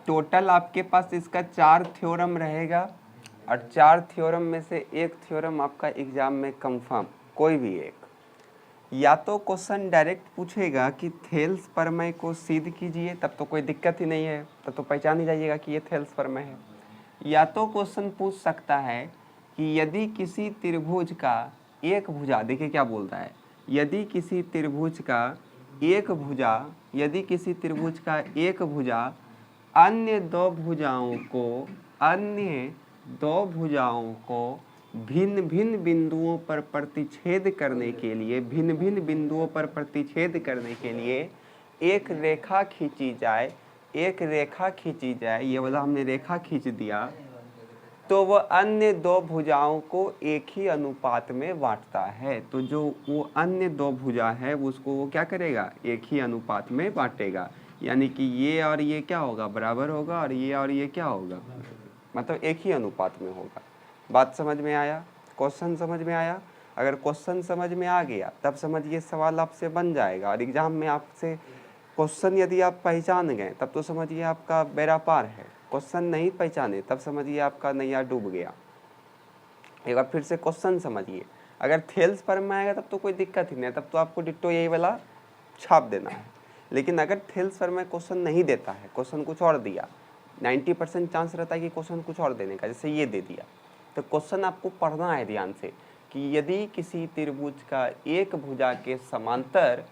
Total आपके पास इसका 4 theorem रहेगा और 4 थ्योरम में से एक थ्योरम आपका एग्जाम में कंफर्म, कोई भी एक। या तो क्वेश्चन डायरेक्ट पूछेगा कि थेल्स प्रमेय को सिद्ध कीजिए, तब तो कोई दिक्कत ही नहीं है, तब तो पहचान ही जाइएगा कि ये थेल्स प्रमेय है। या तो क्वेश्चन पूछ सकता है कि यदि किसी त्रिभुज का एक भुजा, देखिए क्या बोलता है, यदि किसी त्रिभुज का एक भुजा अन्य दो भुजाओं को भिन्न भिन्न बिंदुओं पर प्रतिच्छेद करने के लिए एक रेखा खींची जाए, ये वाला हमने रेखा खींच दिया, तो वह अन्य दो भुजाओं को एक ही अनुपात में बांटता है। तो जो वो अन्य दो भुजा है उसको वो क्या करेगा, एक ही अनुपात में बांटेगा। यानी कि ये और ये क्या होगा, बराबर होगा, और ये क्या होगा, मतलब एक ही अनुपात में होगा। बात समझ में आया, क्वेश्चन समझ में आया? अगर क्वेश्चन समझ में आ गया तब समझिए सवाल आपसे बन जाएगा, और एग्जाम में आपसे क्वेश्चन यदि आप पहचान गए तब तो समझिए आपका बेड़ा पार है। क्वेश्चन नहीं पहचाने तब समझिए आपका नैया डूब गया। एक बार फिर से क्वेश्चन समझिए। अगर थेल्स पर में आएगा तब तो कोई दिक्कत ही नहीं, तब तो आपको डिट्टो यही वाला छाप देना है। लेकिन अगर थेल्स पर में क्वेश्चन नहीं देता है, क्वेश्चन कुछ और दिया, 90% चांस रहता है कि क्वेश्चन कुछ और देने का, जैसे ये दे दिया, तो क्वेश्चन आपको पढ़ना है ध्यान से कि यदि किसी त्रिभुज का एक भुजा के समांतर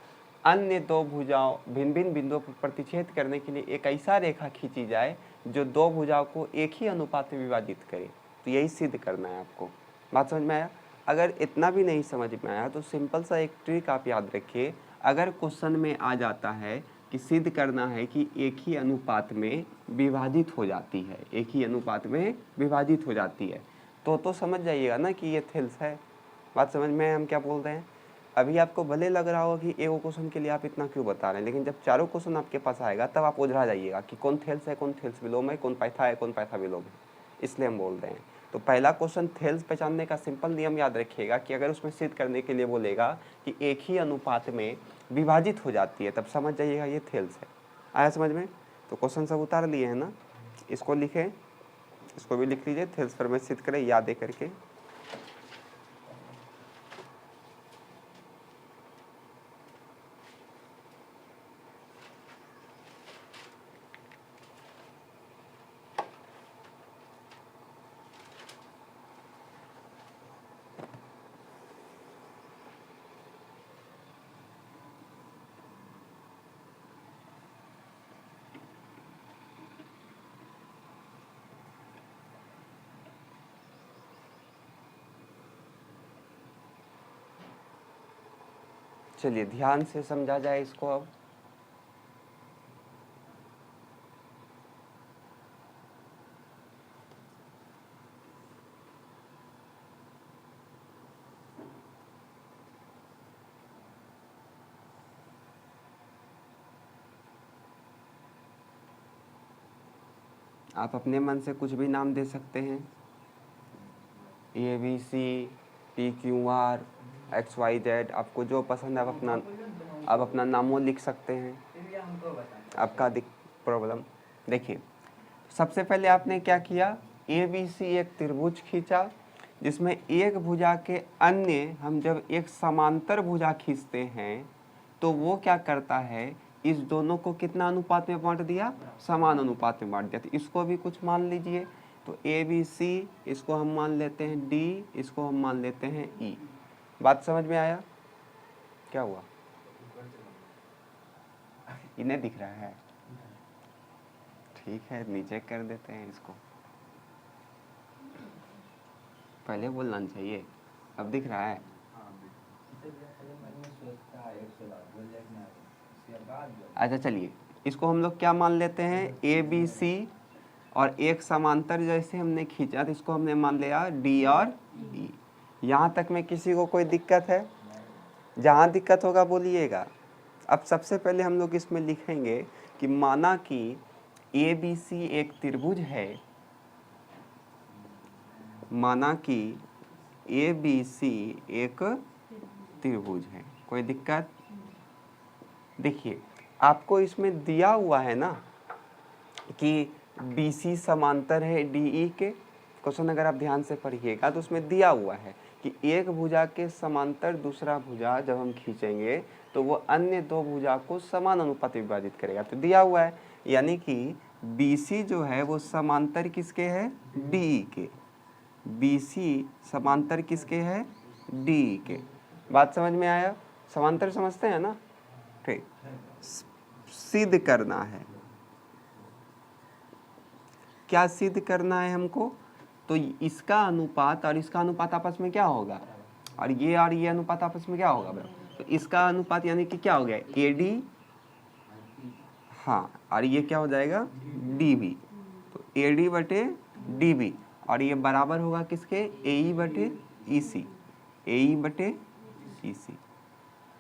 अन्य दो भुजाओं भिन्न भिन्न बिंदुओं पर प्रतिच्छेद करने के लिए एक ऐसा रेखा खींची जाए जो दो भुजाओं को एक ही अनुपात में विभाजित करे, तो यही सिद्ध करना है आपको। बात समझ में आया? अगर इतना भी नहीं समझ में आया तो सिंपल सा एक ट्रिक आप याद रखिए। अगर क्वेश्चन में आ जाता है कि सिद्ध करना है कि एक ही अनुपात में विभाजित हो जाती है, एक ही अनुपात में विभाजित हो जाती है, तो समझ जाइएगा ना कि ये थेल्स है। बात समझ में हम क्या बोल रहे हैं? अभी आपको भले लग रहा होगा कि एगो क्वेश्चन के लिए आप इतना क्यों बता रहे हैं, लेकिन जब चारों क्वेश्चन आपके पास आएगा तब आप उलझा जाइएगा कि कौन थेल्स है, कौन थेल्स विलोम है, कौन पाइथा है, कौन पाइथा विलोम है। इसलिए हम बोल रहे हैं। तो पहला क्वेश्चन थेल्स पहचानने का सिंपल नियम याद रखिएगा कि अगर उसमें सिद्ध करने के लिए बोलेगा कि एक ही अनुपात में विभाजित हो जाती है, तब समझ जाइएगा ये थेल्स है। आया समझ में? तो क्वेश्चन सब उतार लिए हैं ना, इसको लिखें, इसको भी लिख लीजिए, थेल्स पर में सिद्ध करें याद दे करके। चलिए ध्यान से समझा जाए इसको। अब आप अपने मन से कुछ भी नाम दे सकते हैं, ABC, PQR, XYZ, आपको जो पसंद है आप अपना नामों लिख सकते हैं, आपका प्रॉब्लम। देखिए सबसे पहले आपने क्या किया, ABC एक त्रिभुज खींचा जिसमें एक भुजा के अन्य, हम जब एक समांतर भुजा खींचते हैं तो वो क्या करता है, इस दोनों को कितना अनुपात में बांट दिया, समान अनुपात में बांट दिया। तो इसको भी कुछ मान लीजिए, तो ABC इसको हम मान लेते हैं D, इसको हम मान लेते हैं E। बात समझ में आया? क्या हुआ, इन्हें दिख रहा है? ठीक है, नीचे कर देते हैं इसको, पहले बोलना चाहिए, अब दिख रहा है। अच्छा चलिए, इसको हम लोग क्या मान लेते हैं, ABC, और एक समांतर जैसे हमने खींचा तो इसको हमने मान लिया D और E। यहाँ तक में किसी को कोई दिक्कत है? जहाँ दिक्कत होगा बोलिएगा। अब सबसे पहले हम लोग इसमें लिखेंगे कि माना कि ABC एक त्रिभुज है, माना कि ABC एक त्रिभुज है, कोई दिक्कत? देखिए आपको इसमें दिया हुआ है ना कि BC समांतर है DE के। क्वेश्चन अगर आप ध्यान से पढ़िएगा तो उसमें दिया हुआ है कि एक भुजा के समांतर दूसरा भुजा जब हम खींचेंगे तो वो अन्य दो भुजा को समान अनुपात में विभाजित करेगा। तो दिया हुआ है यानी कि BC जो है वो समांतर किसके है? DE के। BC समांतर किसके है? DE के। बात समझ में आया? समांतर समझते हैं ना? ठीक। सिद्ध करना है, क्या सिद्ध करना है हमको? तो इसका अनुपात और इसका अनुपात आपस में क्या होगा, और ये अनुपात आपस में क्या होगा? तो इसका अनुपात यानी कि क्या हो गया? AD, हाँ, और ये क्या हो जाएगा? DB। तो AD बटे DB, और ये बराबर होगा किसके? AE बटे EC, AE बटे EC।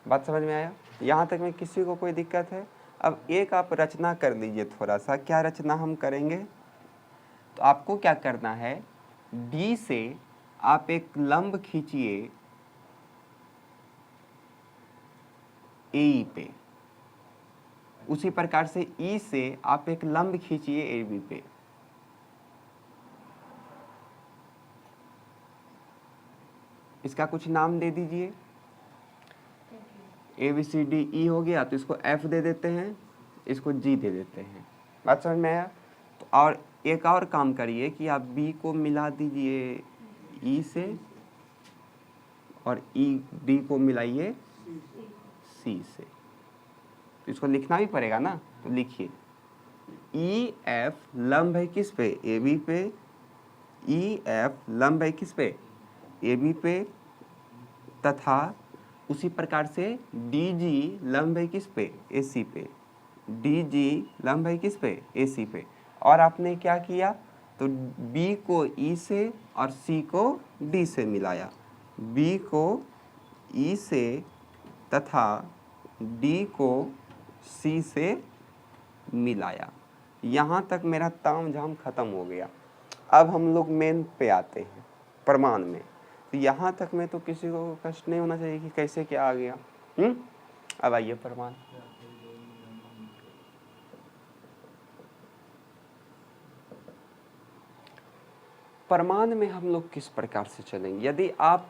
बात समझ में आया? यहाँ तक में किसी को कोई दिक्कत है? अब एक आप रचना कर लीजिए थोड़ा सा। क्या रचना हम करेंगे? तो आपको क्या करना है, D से आप एक लंब खींचिए AE पे, उसी प्रकार से E से आप एक लंब खींचिए AB पे। इसका कुछ नाम दे दीजिए। ABCDE हो गया, तो इसको F दे देते हैं, इसको G दे देते हैं। बात समझ में आया? तो और एक और काम करिए कि आप B को मिला दीजिए E से, और D को मिलाइए C से। तो इसको लिखना भी पड़ेगा ना, तो लिखिए EF लंब है किस पे? AB पे। EF लंब है किस पे? AB पे, तथा उसी प्रकार से DG लंब है किस पे? AC पे। DG लंब है किस पे? AC पे। और आपने क्या किया? तो B को E से और C को D से मिलाया, B को E से तथा D को C से मिलाया। यहाँ तक मेरा ताम झाम खत्म हो गया। अब हम लोग मेन पे आते हैं, प्रमाण में। तो यहाँ तक में तो किसी को कष्ट नहीं होना चाहिए कि कैसे क्या आ गया। अब आइए प्रमाण। प्रमाण में हम लोग किस प्रकार से चलेंगे? यदि आप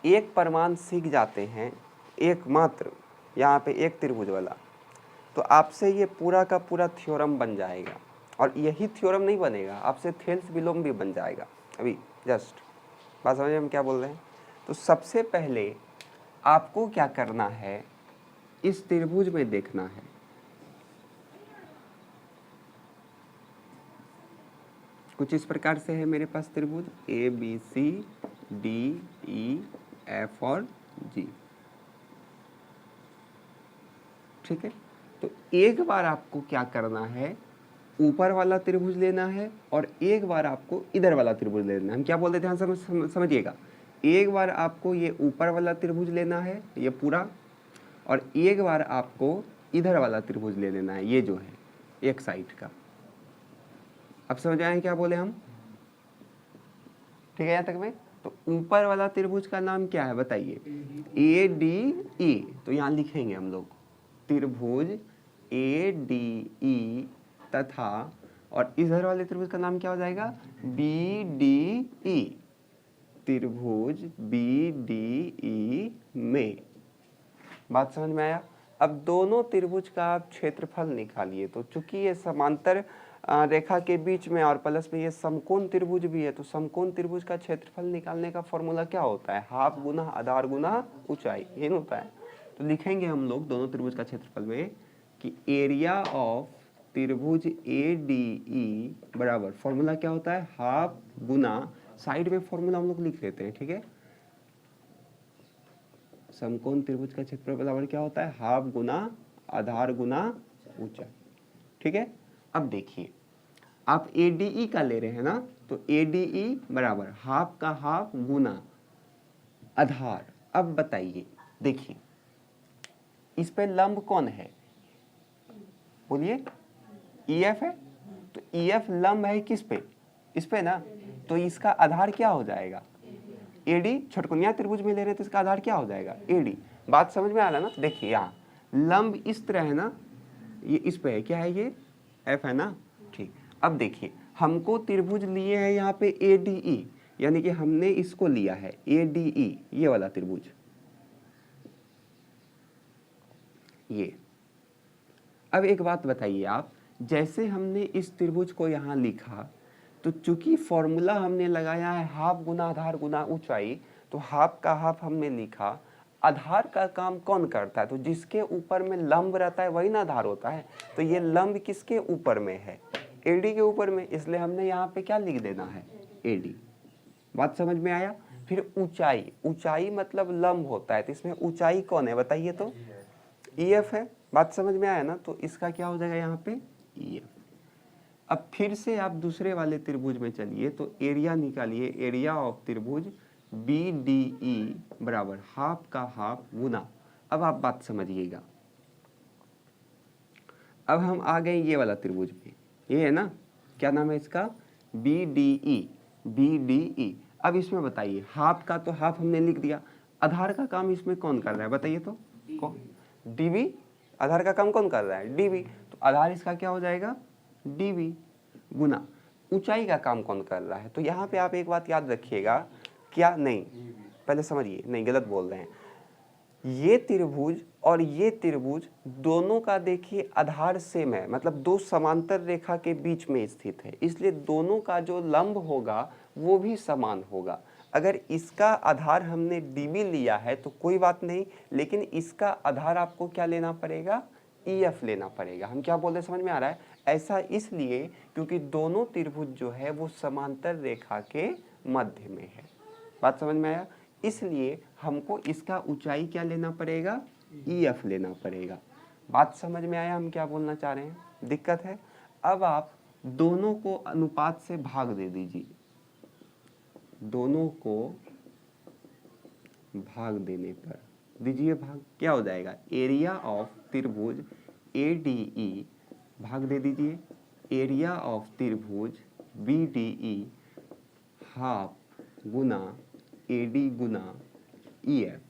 एक प्रमाण सीख जाते हैं, एक मात्र, यहाँ पे एक त्रिभुज वाला, तो आपसे ये पूरा का पूरा थ्योरम बन जाएगा। और यही थ्योरम नहीं बनेगा, आपसे थेल्स विलोम भी बन जाएगा। अभी जस्ट बात समझिए हम क्या बोल रहे हैं। तो सबसे पहले आपको क्या करना है, इस त्रिभुज में देखना है। कुछ इस प्रकार से है मेरे पास त्रिभुज ABCDEF और G। ठीक है, तो एक बार आपको क्या करना है, ऊपर वाला त्रिभुज लेना है, और एक बार आपको इधर वाला त्रिभुज लेना है। हम क्या बोलते थे, समझिएगा। एक बार आपको ये ऊपर वाला त्रिभुज लेना है, ये पूरा, और एक बार आपको इधर वाला त्रिभुज ले लेना है, ये जो है एक साइड का। अब समझ आए क्या बोले हम? ठीक है यहाँ तक में? तो ऊपर वाला त्रिभुज का नाम क्या है बताइए? ADE। तो यहाँ लिखेंगे हम लोग त्रिभुज ADE, तथा और इधर वाले त्रिभुज का नाम क्या हो जाएगा? BDE। त्रिभुज BDE में। बात समझ में आया? अब दोनों त्रिभुज का आप क्षेत्रफल निकालिए। तो चूंकि ये समांतर रेखा के बीच में और प्लस में ये समकोण त्रिभुज भी है, तो समकोण त्रिभुज का क्षेत्रफल निकालने का फॉर्मूला क्या होता है? हाफ गुना आधार गुना ऊंचाई, ये होता है। तो लिखेंगे हम लोग दोनों त्रिभुज का क्षेत्रफल में कि एरिया ऑफ त्रिभुज ADE बराबर, फॉर्मूला क्या होता है? हाफ गुना, साइड में फॉर्मूला हम लोग लिख लेते हैं, ठीक है। समकोण त्रिभुज का क्षेत्रफल बराबर क्या होता है? हाफ गुना आधार गुना ऊंचाई, ठीक है। अब देखिए आप ADE का ले रहे हैं ना, तो ADE बराबर हाफ का हाफ गुना आधार। अब बताइए, देखिए इस पे लंब कौन है? बोलिए। EF है। तो EF लंब है किस पे? इस पे ना, तो इसका आधार क्या हो जाएगा, एडी। छठकोणीय त्रिभुज में ले रहे तो इसका आधार क्या हो जाएगा, एडी। बात समझ में आ रहा है ना। देखिए यहाँ लंब इस तरह है ना, ये इस पे है, क्या है ये, एफ है ना, ठीक। अब देखिए हमको त्रिभुज लिए है यहाँ पे एडीई, यानी कि हमने इसको लिया है एडीई, ये वाला त्रिभुज, ये। अब एक बात बताइए आप, जैसे हमने इस त्रिभुज को यहाँ लिखा, तो चूंकि फॉर्मूला हमने लगाया है हाफ गुना आधार गुना ऊंचाई, तो हाफ का हाफ हमने लिखा। आधार का काम कौन करता है, तो जिसके ऊपर में लंब रहता है वही ना आधार होता है। तो ये लंब किसके ऊपर में है, एडी के ऊपर में, इसलिए हमने यहाँ पे क्या लिख देना है, एडी। बात समझ में आया। फिर ऊंचाई, ऊंचाई मतलब लंब होता है, तो इसमें ऊंचाई कौन है बताइए, तो ईएफ है। बात समझ में आया ना, तो इसका क्या हो जाएगा यहाँ पे, ईएफ। अब फिर से आप दूसरे वाले त्रिभुज में चलिए, तो एरिया निकालिए, एरिया ऑफ त्रिभुज BDE बराबर हाफ का हाफ गुना। अब आप बात समझिएगा, अब हम आ गए ये वाला त्रिभुज में, ये है ना, क्या नाम है इसका, BDE। अब इसमें बताइए, हाफ का तो हाफ हमने लिख दिया, आधार का काम इसमें कौन कर रहा है बताइए, तो कौन, DB। आधार का काम कौन कर रहा है, DB। तो आधार इसका क्या हो जाएगा, DB गुना ऊंचाई का काम कौन कर रहा है। तो यहाँ पे आप एक बात याद रखिएगा, क्या नहीं, पहले समझिए, नहीं गलत बोल रहे हैं। ये त्रिभुज और ये त्रिभुज दोनों का देखिए आधार सेम है, मतलब दो समांतर रेखा के बीच में स्थित है, इसलिए दोनों का जो लंब होगा वो भी समान होगा। अगर इसका आधार हमने DB लिया है तो कोई बात नहीं, लेकिन इसका आधार आपको क्या लेना पड़ेगा, EF लेना पड़ेगा। हम क्या बोल रहे हैं समझ में आ रहा है। ऐसा इसलिए क्योंकि दोनों त्रिभुज जो है वो समांतर रेखा के मध्य में है। बात समझ में आया। इसलिए हमको इसका ऊंचाई क्या लेना पड़ेगा, EF लेना पड़ेगा। बात समझ में आया हम क्या बोलना चाह रहे हैं, दिक्कत है। अब आप दोनों को अनुपात से भाग दे दीजिए, दोनों को भाग देने पर दीजिए भाग, क्या हो जाएगा, एरिया ऑफ त्रिभुज ADE भाग दे दीजिए एरिया ऑफ त्रिभुज BDE हाफ गुना AD गुना EF,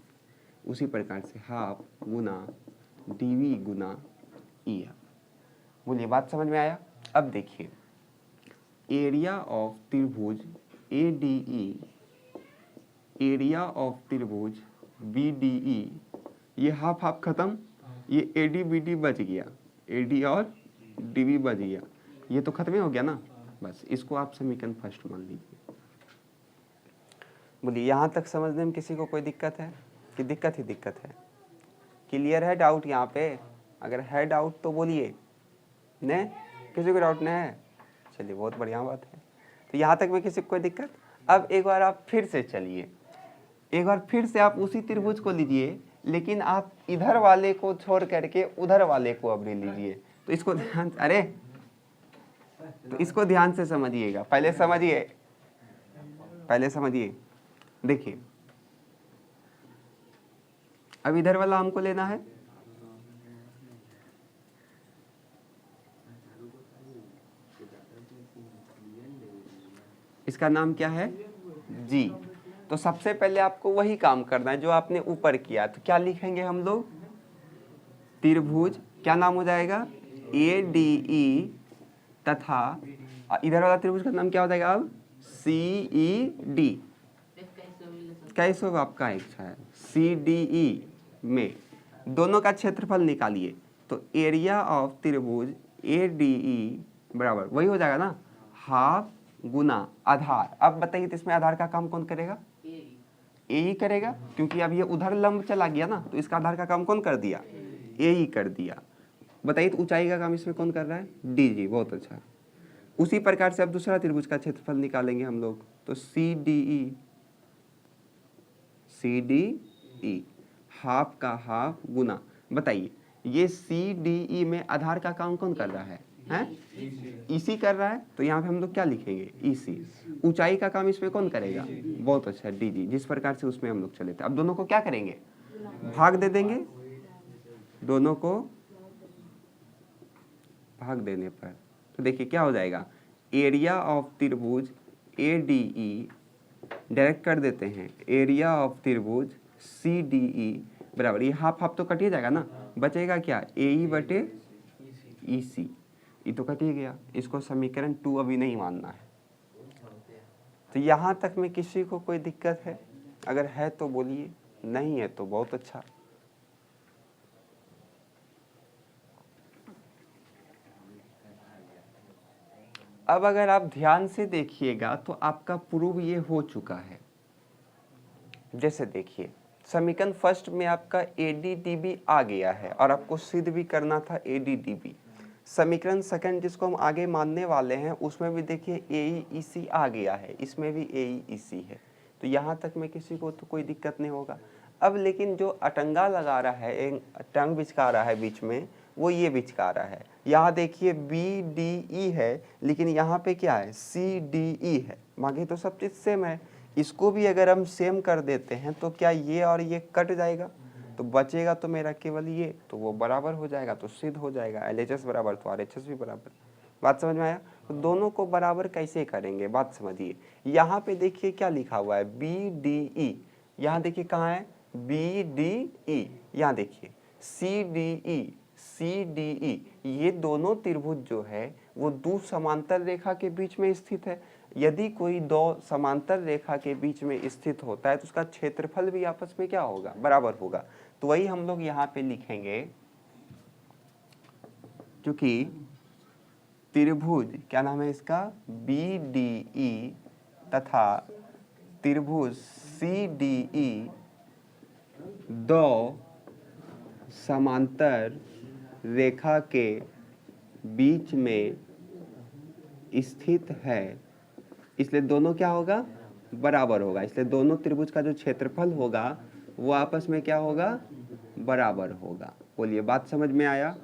उसी प्रकार से हाफ गुना DB गुना EF। बोलिए बात समझ में आया। अब देखिए एरिया ऑफ त्रिभुज ADE, एरिया ऑफ त्रिभुज BDE, ये हाफ हाफ खत्म, ये AD BD बच गया, AD और DB बच गया, ये तो खत्म ही हो गया ना। बस इसको आप समीकरण फर्स्ट मान लीजिए। बोलिए यहाँ तक समझने में किसी को कोई दिक्कत है कि दिक्कत ही दिक्कत है, क्लियर है डाउट यहाँ पे। अगर है डाउट तो बोलिए, नहीं किसी को डाउट नहीं है, चलिए बहुत बढ़िया बात है। तो यहाँ तक में किसी को कोई दिक्कत। अब एक बार आप फिर से चलिए, एक बार फिर से आप उसी त्रिभुज को लीजिए, लेकिन आप इधर वाले को छोड़ करके उधर वाले को अब ले लीजिए। तो इसको ध्यान, अरे तो इसको ध्यान से समझिएगा, पहले समझिए, पहले समझिए। देखिए अब इधर वाला हमको लेना है, इसका नाम क्या है, G। तो सबसे पहले आपको वही काम करना है जो आपने ऊपर किया। तो क्या लिखेंगे हम लोग, त्रिभुज क्या नाम हो जाएगा, ADE तथा इधर वाला त्रिभुज का नाम क्या हो जाएगा अब, CED। कैसे होगा आपका इच्छा है, CDE में दोनों का क्षेत्रफल निकालिए। तो एरिया ऑफ त्रिभुज ADE बराबर वही हो जाएगा ना, हाफ गुना आधार। अब बताइए तो इसमें आधार का काम कौन करेगा, AE करेगा, क्योंकि अब ये उधर लंब चला गया ना, तो इसका आधार का काम कौन कर दिया, AE कर दिया। बताइए तो ऊंचाई का काम इसमें कौन कर रहा है, DG। बहुत अच्छा। उसी प्रकार से अब दूसरा त्रिभुज का क्षेत्रफल निकालेंगे हम लोग। तो CDE हाफ का हाफ गुना, बताइए ये CDE में आधार का काम कौन कर रहा है, EC कर रहा है। तो यहाँ पे हम लोग क्या लिखेंगे, EC। ऊंचाई का काम इसमें कौन करेगा, बहुत अच्छा, DG। जिस प्रकार से उसमें हम लोग चले थे। अब दोनों को क्या करेंगे, भाग दे देंगे। दोनों को भाग देने पर तो देखिए क्या हो जाएगा, एरिया ऑफ त्रिभुज ADE डायरेक्ट कर देते हैं, एरिया ऑफ त्रिभुज CDE बराबर, ये हाफ हाफ तो कट ही जाएगा ना, बचेगा क्या AE बटे EC, ये तो कट ही गया। इसको समीकरण 2 अभी नहीं मानना है। तो यहाँ तक में किसी को कोई दिक्कत है? अगर है तो बोलिए, नहीं है तो बहुत अच्छा। अब अगर आप ध्यान से देखिएगा तो आपका प्रूव ये हो चुका है। जैसे देखिए समीकरण फर्स्ट में आपका ADDB आ गया है और आपको सिद्ध भी करना था ADDB। समीकरण सेकंड जिसको हम आगे मानने वाले हैं उसमें भी देखिए AEEC आ गया है, इसमें भी AEEC है। तो यहाँ तक में किसी को तो कोई दिक्कत नहीं होगा। अब लेकिन जो अटंगा लगा रहा है, एक टंग बिचका रहा है बीच में, वो ये बिचका रहा है। यहाँ देखिए BDE है लेकिन यहाँ पे क्या है CDE है, बाकी तो सब चीज़ सेम है। इसको भी अगर हम सेम कर देते हैं तो क्या ये और ये कट जाएगा, तो बचेगा तो मेरा केवल ये, तो वो बराबर हो जाएगा, तो सिद्ध हो जाएगा LHS बराबर तो RHS भी बराबर। बात समझ में आया? तो दोनों को बराबर कैसे करेंगे, बात समझिए। यहाँ पे देखिए क्या लिखा हुआ है BDE, यहाँ देखिए कहाँ है BDE, यहाँ देखिए CDE, ये दोनों त्रिभुज जो है वो दो समांतर रेखा के बीच में स्थित है। यदि कोई दो समांतर रेखा के बीच में स्थित होता है तो उसका क्षेत्रफल भी आपस में क्या होगा, बराबर होगा। तो वही हम लोग यहाँ पे लिखेंगे, क्योंकि त्रिभुज क्या नाम है इसका BDE तथा त्रिभुज CDE दो समांतर रेखा के बीच में स्थित है, इसलिए दोनों क्या होगा, बराबर होगा। इसलिए दोनों त्रिभुज का जो क्षेत्रफल होगा वो आपस में क्या होगा, बराबर होगा। बोलिए बात समझ में आया?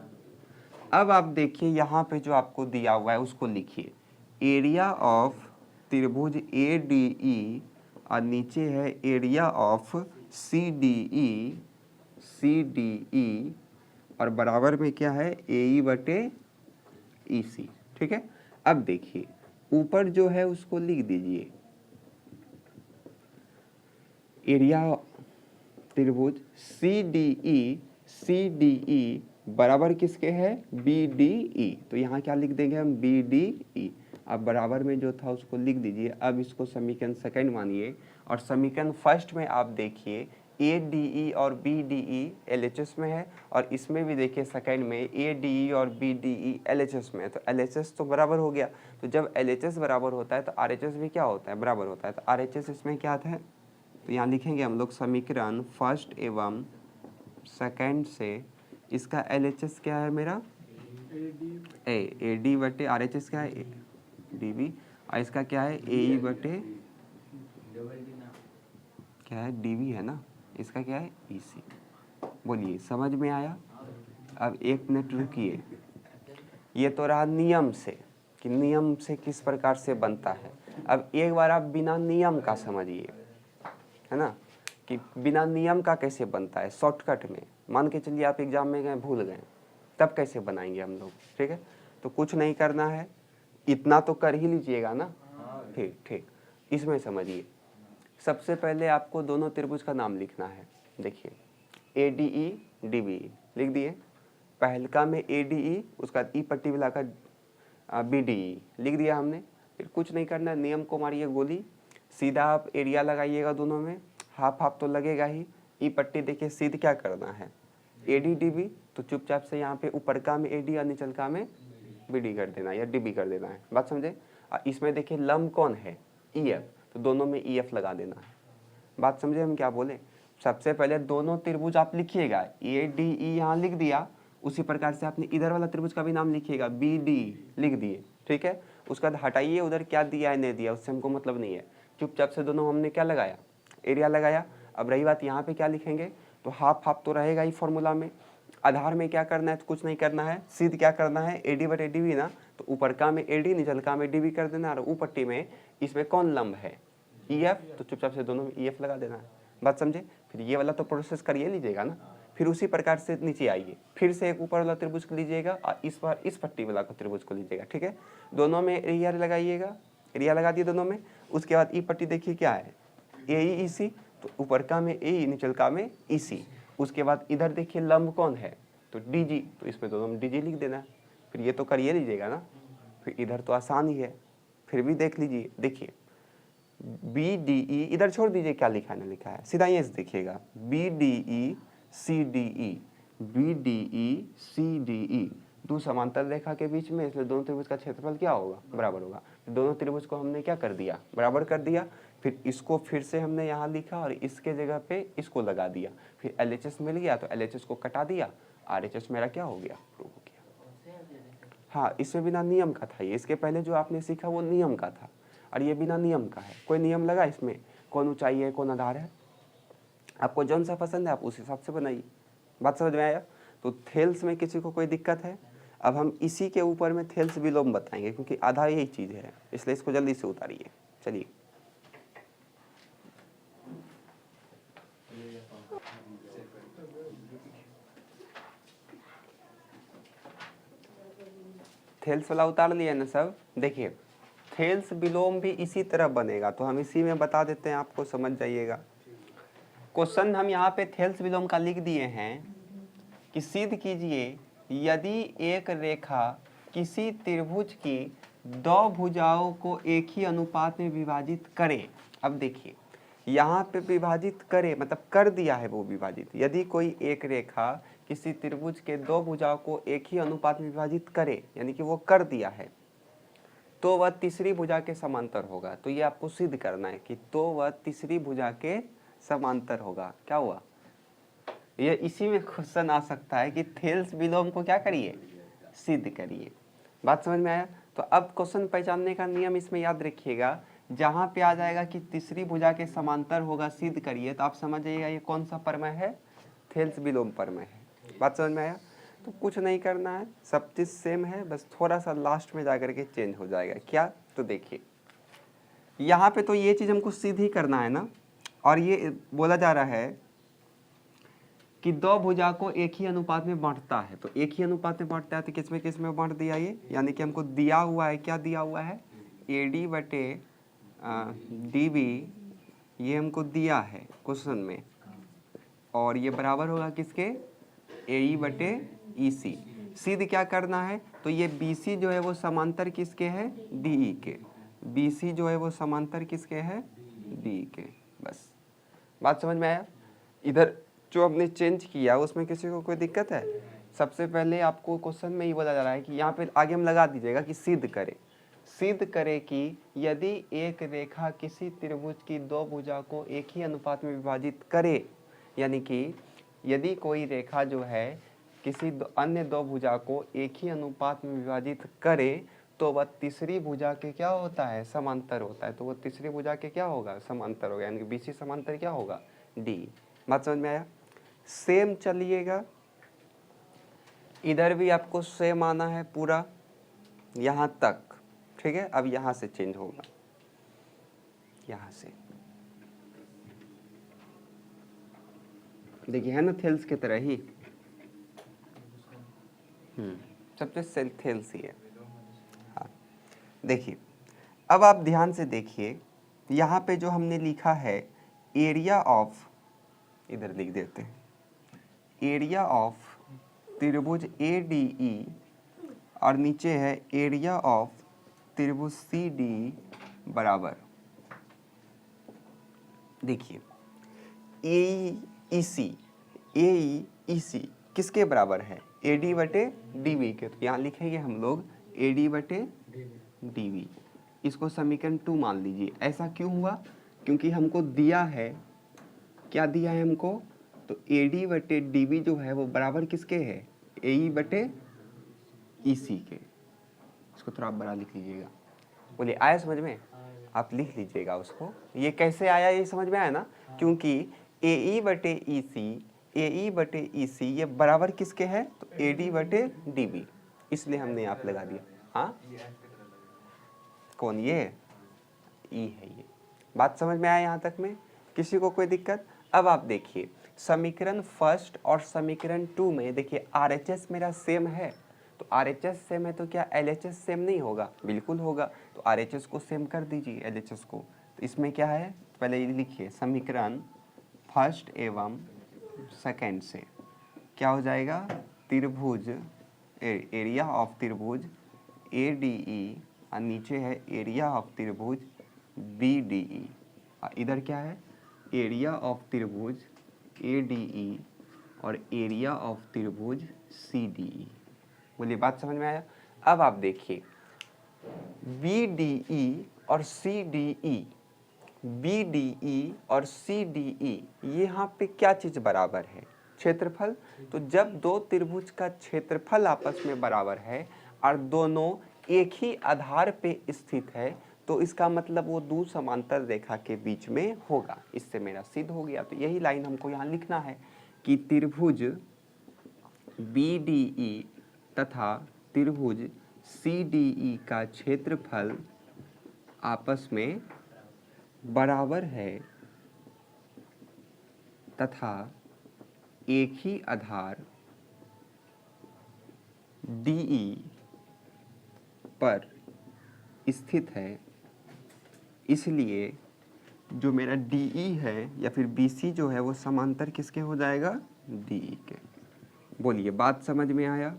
अब आप देखिए यहाँ पे जो आपको दिया हुआ है उसको लिखिए, एरिया ऑफ त्रिभुज ADE और नीचे है एरिया ऑफ CDE और बराबर में क्या है AE बटे EC। ठीक है, अब देखिए ऊपर जो है उसको लिख दीजिए, एरिया त्रिभुज CDE बराबर किसके है BDE, तो यहाँ क्या लिख देंगे हम BDE। अब बराबर में जो था उसको लिख दीजिए। अब इसको समीकरण सेकंड मानिए और समीकरण फर्स्ट में आप देखिए ADE और BDE LHS में है और इसमें भी देखिए सेकंड में ADE और BDE LHS में है। तो LHS तो बराबर हो गया, तो जब LHS बराबर होता है तो RHS भी क्या होता है, बराबर होता है। तो RHS इसमें क्या आता है, तो यहाँ लिखेंगे हम लोग समीकरण फर्स्ट एवं सेकंड से इसका LHS क्या है मेरा AD बटे RHS क्या है DB और इसका क्या है AE बटे क्या है DB है ना, इसका क्या है EC। बोलिए समझ में आया? अब एक मिनट रुकिए, ये तो रहा नियम से कि नियम से किस प्रकार से बनता है। अब एक बार आप बिना नियम का समझिए, है ना, कि बिना नियम का कैसे बनता है शॉर्टकट में। मान के चलिए आप एग्जाम में गए भूल गए, तब कैसे बनाएंगे हम लोग। ठीक है, तो कुछ नहीं करना है, इतना तो कर ही लीजिएगा ना। ठीक ठीक, इसमें समझिए सबसे पहले आपको दोनों त्रिभुज का नाम लिखना है। देखिए ADE DBE लिख दिए, पहलका में ADE उसका ई पट्टी मिलाकर BDE लिख दिया हमने। फिर कुछ नहीं करना, नियम को मारिए गोली, सीधा आप एरिया लगाइएगा, दोनों में हाफ हाफ तो लगेगा ही। ई पट्टी देखिए सीध क्या करना है AD DB, तो चुपचाप से यहाँ पे ऊपर का में AD और निचल का में BD कर देना या DB कर देना है। बात समझे? इसमें देखिए लंब कौन है EF, तो दोनों में EF लगा देना है। बात समझे हम क्या बोले? सबसे पहले दोनों त्रिभुज आप लिखिएगा, ADE यहाँ लिख दिया, उसी प्रकार से आपने इधर वाला त्रिभुज का भी नाम लिखिएगा BD लिख दिए। ठीक है, उसका हटाइए उधर क्या दिया है नहीं दिया उससे हमको मतलब नहीं है, चुपचाप से दोनों हमने क्या लगाया एरिया लगाया। अब रही बात यहाँ पे क्या लिखेंगे, तो हाफ हाफ तो रहेगा ही फॉर्मूला में। आधार में क्या करना है, तो कुछ नहीं करना है, सीध क्या करना है AD बटे DB ना, तो ऊपर का में AD निचल का में DB कर देना और ऊपर पट्टी में इसमें कौन लंब है EF, तो चुपचाप से दोनों में EF लगा देना है। बात समझे? फिर ये वाला तो प्रोसेस करिए लीजिएगा ना, फिर उसी प्रकार से नीचे आइए, फिर से एक ऊपर वाला त्रिभुज को लीजिएगा और इस बार इस पट्टी वाला को त्रिभुज को लीजिएगा, ठीक है। दोनों में एरिया लगाइएगा, एरिया लगा दिए दोनों में। उसके बाद ई पट्टी देखिए क्या है, ए ई सी, तो ऊपर का में ए, नीचल का में ई सी। उसके बाद इधर देखिए लंब कौन है, तो डी जी, तो इसमें दोनों में डी जी लिख देना। फिर ये तो करिए लीजिएगा ना, फिर इधर तो आसान ही है, फिर भी देख लीजिए। देखिए बी डी ई, इधर छोड़ दीजिए क्या लिखा है ना लिखा है, सीधा ये देखिएगा, B D E C D E, B D E C D E, दो समांतर रेखा के बीच में, इसलिए दोनों त्रिभुज का क्षेत्रफल क्या होगा, बराबर होगा। दोनों त्रिभुज को हमने क्या कर दिया, बराबर कर दिया। फिर इसको फिर से हमने यहाँ लिखा और इसके जगह पे इसको लगा दिया। फिर LHS मिल गया तो LHS को कटा दिया, RHS मेरा क्या हो गया, प्रूव हो गया। हाँ, इसमें बिना नियम का था ये, इसके पहले जो आपने सीखा वो नियम का था और ये बिना नियम का है। कोई नियम लगा इसमें, कौन ऊंचाई है कौन आधार है, आपको जौन सा पसंद है आप उस हिसाब से बनाइए। बात समझ में आया। तो थेल्स में किसी को कोई दिक्कत है, अब हम इसी के ऊपर में थेल्स विलोम बताएंगे क्योंकि आधा यही चीज़ है, इसलिए इसको जल्दी से उतारिए। चलिए थेल्स वाला उतार लिया ना सब। देखिए थेल्स विलोम भी इसी तरह बनेगा, तो हम इसी में बता देते हैं, आपको समझ जाइएगा। क्वेश्चन हम यहाँ पे थेल्स विलोम का लिख दिए हैं कि सिद्ध कीजिए यदि एक रेखा किसी त्रिभुज की दो भुजाओं को एक ही अनुपात में विभाजित करे। अब देखिए यहाँ पे विभाजित करे मतलब कर दिया है वो विभाजित। यदि कोई एक रेखा किसी त्रिभुज के दो भुजाओं को एक ही अनुपात में विभाजित करे, यानी कि वो कर दिया है, तो वह तीसरी भुजा के समांतर होगा। तो ये आपको सिद्ध करना है कि तो वह तीसरी भुजा के समांतर होगा। क्या हुआ, ये इसी में क्वेश्चन आ सकता है कि थेल्स विलोम को क्या करिए, सिद्ध करिए। बात समझ में आया। तो अब क्वेश्चन पहचानने का नियम इसमें याद रखिएगा, जहां पे आ जाएगा कि तीसरी भुजा के समांतर होगा सिद्ध करिए, तो आप समझ जाइएगा ये कौन सा प्रमेय है, थेल्स विलोम प्रमेय है। बात समझ में आया। तो कुछ नहीं करना है, सब चीज सेम है, बस थोड़ा सा लास्ट में जाकर के चेंज हो जाएगा। क्या, तो देखिए यहाँ पे तो ये चीज हमको सिद्ध ही करना है ना, और ये बोला जा रहा है कि दो भुजा को एक ही अनुपात में बांटता है। तो एक ही अनुपात में बांटता है तो किस में बांट दिया ये, यानी कि हमको दिया हुआ है, क्या दिया हुआ है, AD बटे DB, ये हमको दिया है क्वेश्चन में, और ये बराबर होगा किसके, AE बटे EC। सिद्ध क्या करना है, तो ये BC जो है वो समांतर किसके है, DE के। BC जो है वो समांतर किसके है, DE के। बस बात समझ में आया। इधर जो हमने चेंज किया उसमें किसी को कोई दिक्कत है। सबसे पहले आपको क्वेश्चन में ही बोला जा रहा है कि यहाँ पे आगे हम लगा दीजिएगा कि सिद्ध करे, सिद्ध करे कि यदि एक रेखा किसी त्रिभुज की दो भुजा को एक ही अनुपात में विभाजित करे, यानी कि यदि कोई रेखा जो है किसी अन्य दो भुजा को एक ही अनुपात में विभाजित करे तो वह तीसरी भुजा के क्या होता है, समांतर होता है। तो वह तीसरी भुजा के क्या होगा, समांतर होगा, यानी कि BC समांतर क्या होगा, D। बात समझ में आया। सेम चलिएगा, इधर भी आपको सेम आना है पूरा यहाँ तक, ठीक है। अब यहाँ से चेंज होगा, यहाँ से देखिए है ना, थेल्स की तरह ही सबसे थेल्स ही है। हाँ देखिए, अब आप ध्यान से देखिए, यहाँ पे जो हमने लिखा है एरिया ऑफ, इधर लिख देते हैं, एरिया ऑफ त्रिभुज ADE और नीचे है एरिया ऑफ त्रिभुज CD बराबर, देखिए AEC किसके बराबर है, AD बटे DB के। तो यहाँ लिखेंगे हम लोग AD बटे DB, इसको समीकरण 2 मान लीजिए। ऐसा क्यों हुआ, क्योंकि हमको दिया है, क्या दिया है हमको, तो AD बटे DB जो है वो बराबर किसके है, AE बटे EC के। इसको थोड़ा बड़ा लिख लीजिएगा। बोलिए आया समझ में, आप लिख लीजिएगा उसको। ये कैसे आया ये समझ में आया ना, क्योंकि AE बटे EC ये बराबर किसके है, तो AD बटे DB, इसलिए हमने यहाँ पे लगा दिया। हाँ कौन, ये E है ये। बात समझ में आया यहाँ तक में, किसी को कोई दिक्कत। अब आप देखिए समीकरण फर्स्ट और समीकरण 2 में देखिए RHS मेरा सेम है, तो RHS सेम है तो क्या LHS सेम नहीं होगा? बिल्कुल होगा। तो RHS को सेम कर दीजिए LHS को। तो इसमें क्या है, पहले ये लिखिए समीकरण फर्स्ट एवं सेकेंड से क्या हो जाएगा, त्रिभुज एरिया ऑफ त्रिभुज ADE और नीचे है एरिया ऑफ त्रिभुज BDE, इधर क्या है एरिया ऑफ त्रिभुज ADE और एरिया ऑफ त्रिभुज CDE। बोलिए बात समझ में आया? अब आप देखिए BDE और CDE, BDE और CDE यहाँ पे क्या चीज़ बराबर है? क्षेत्रफल। तो जब दो त्रिभुज का क्षेत्रफल आपस में बराबर है और दोनों एक ही आधार पे स्थित है तो इसका मतलब वो दो समांतर रेखा के बीच में होगा। इससे मेरा सिद्ध हो गया। तो यही लाइन हमको यहाँ लिखना है कि त्रिभुज BDE तथा त्रिभुज CDE का क्षेत्रफल आपस में बराबर है तथा एक ही आधार DE पर स्थित है, इसलिए जो मेरा DE है या फिर BC जो है वो समांतर किसके हो जाएगा? DE के। बोलिए बात समझ में आया?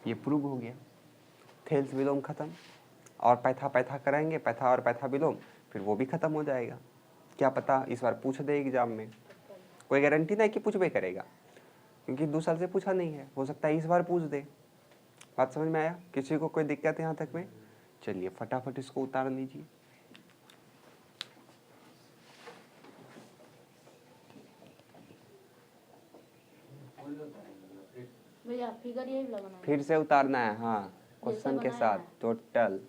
ये प्रूव हो गया। थेल्स विलोम खत्म और पैथा पैथा कराएंगे, पैथा और पैथा विलोम, फिर वो भी खत्म हो जाएगा। क्या पता इस बार पूछ दे एग्जाम में, कोई गारंटी नहीं कि पूछबे करेगा क्योंकि 2 साल से पूछा नहीं है, हो सकता है इस बार पूछ दे। बात समझ में आया? किसी को कोई दिक्कत यहाँ तक में? चलिए फटाफट इसको उतार लीजिए। भैया फिगर यही लगाना है, फिर से उतारना है, हाँ क्वेश्चन के साथ टोटल।